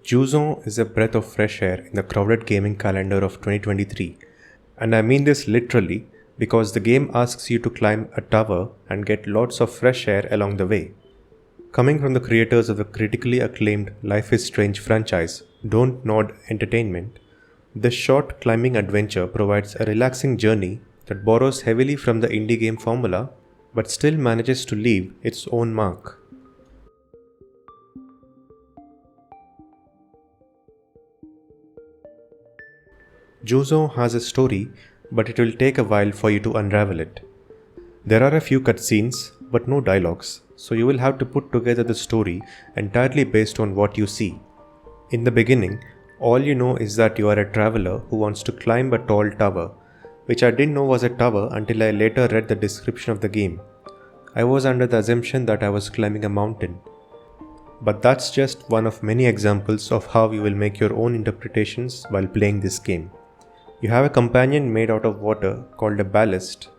Jusant is a breath of fresh air in the crowded gaming calendar of 2023, and I mean this literally because the game asks you to climb a tower and get lots of fresh air along the way. Coming from the creators of the critically acclaimed Life is Strange franchise, Don't Nod Entertainment, this short climbing adventure provides a relaxing journey that borrows heavily from the indie game formula but still manages to leave its own mark. Jusant has a story, but it will take a while for you to unravel it. There are a few cutscenes, but no dialogues, so you will have to put together the story entirely based on what you see. In the beginning, all you know is that you are a traveler who wants to climb a tall tower, which I didn't know was a tower until I later read the description of the game. I was under the assumption that I was climbing a mountain. But that's just one of many examples of how you will make your own interpretations while playing this game. You have a companion made out of water called a ballast,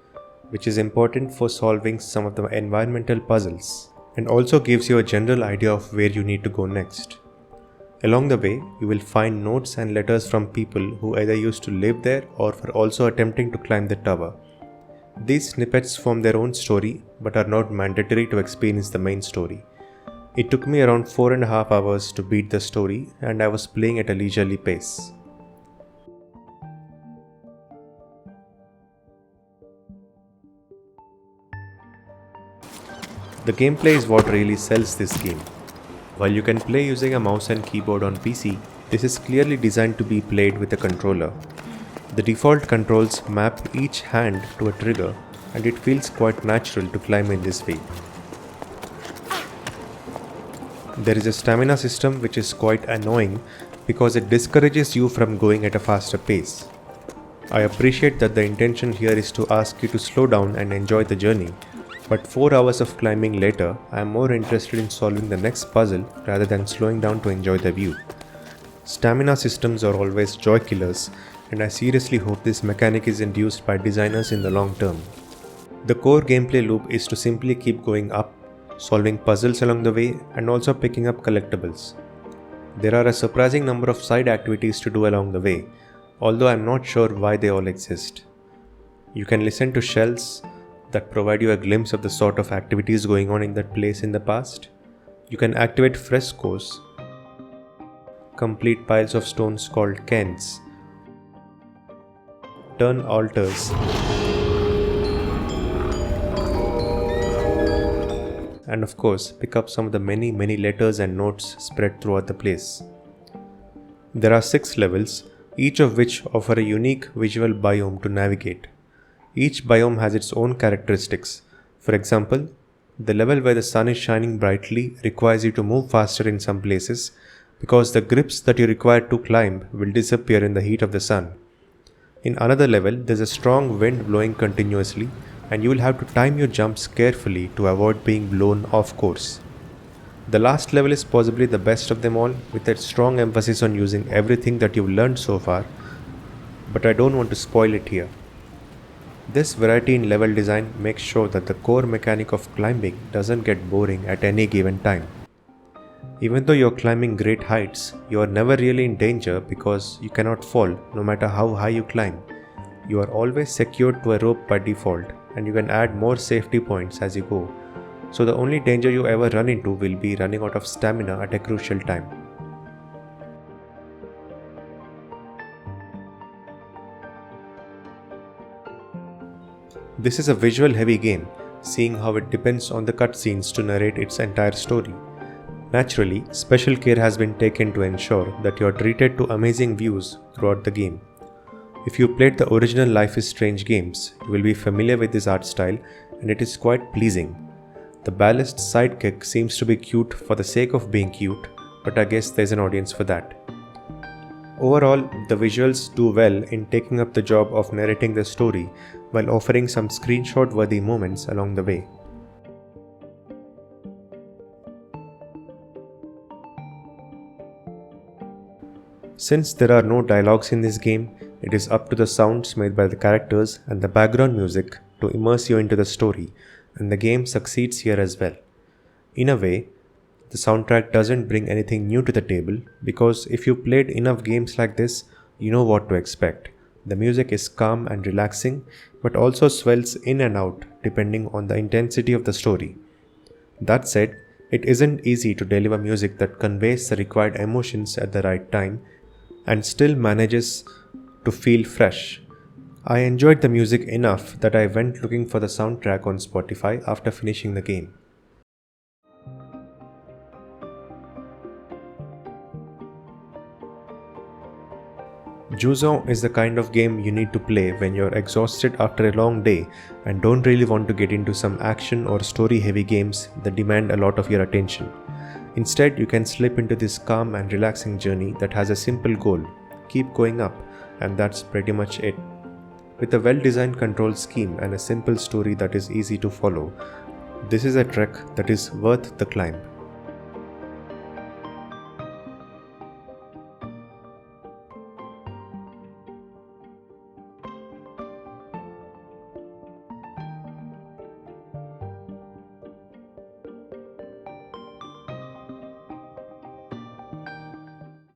which is important for solving some of the environmental puzzles and also gives you a general idea of where you need to go next. Along the way, you will find notes and letters from people who either used to live there or were also attempting to climb the tower. These snippets form their own story but are not mandatory to experience the main story. It took me around 4.5 hours to beat the story, and I was playing at a leisurely pace. The gameplay is what really sells this game. While you can play using a mouse and keyboard on PC, this is clearly designed to be played with a controller. The default controls map each hand to a trigger, and it feels quite natural to climb in this way. There is a stamina system which is quite annoying because it discourages you from going at a faster pace. I appreciate that the intention here is to ask you to slow down and enjoy the journey, but 4 hours of climbing later, I am more interested in solving the next puzzle rather than slowing down to enjoy the view. Stamina systems are always joy killers, and I seriously hope this mechanic is induced by designers in the long term. The core gameplay loop is to simply keep going up, solving puzzles along the way, and also picking up collectibles. There are a surprising number of side activities to do along the way, although I am not sure why they all exist. You can listen to shells that provide you a glimpse of the sort of activities going on in that place in the past. You can activate frescoes, complete piles of stones called cairns, turn altars, and of course pick up some of the many letters and notes spread throughout the place. There are 6 levels, each of which offer a unique visual biome to navigate. Each biome has its own characteristics. For example, the level where the sun is shining brightly requires you to move faster in some places because the grips that you require to climb will disappear in the heat of the sun. In another level, there's a strong wind blowing continuously, and you will have to time your jumps carefully to avoid being blown off course. The last level is possibly the best of them all, with a strong emphasis on using everything that you've learned so far, but I don't want to spoil it here. This variety in level design makes sure that the core mechanic of climbing doesn't get boring at any given time. Even though you're climbing great heights, you are never really in danger because you cannot fall no matter how high you climb. You are always secured to a rope by default, and you can add more safety points as you go. So the only danger you ever run into will be running out of stamina at a crucial time. This is a visual heavy game, seeing how it depends on the cutscenes to narrate its entire story. Naturally, special care has been taken to ensure that you are treated to amazing views throughout the game. If you played the original Life is Strange games, you will be familiar with this art style, and it is quite pleasing. The ballast sidekick seems to be cute for the sake of being cute, but I guess there's an audience for that. Overall, the visuals do well in taking up the job of narrating the story while offering some screenshot-worthy moments along the way. Since there are no dialogues in this game, it is up to the sounds made by the characters and the background music to immerse you into the story, and the game succeeds here as well. In a way, The soundtrack doesn't bring anything new to the table because if you played enough games like this, you know what to expect. The music is calm and relaxing, but also swells in and out depending on the intensity of the story. That said, it isn't easy to deliver music that conveys the required emotions at the right time and still manages to feel fresh. I enjoyed the music enough that I went looking for the soundtrack on Spotify after finishing the game. Jusant is the kind of game you need to play when you're exhausted after a long day and don't really want to get into some action or story heavy games that demand a lot of your attention. Instead, you can slip into this calm and relaxing journey that has a simple goal: keep going up, and that's pretty much it. With a well designed control scheme and a simple story that is easy to follow, this is a trek that is worth the climb.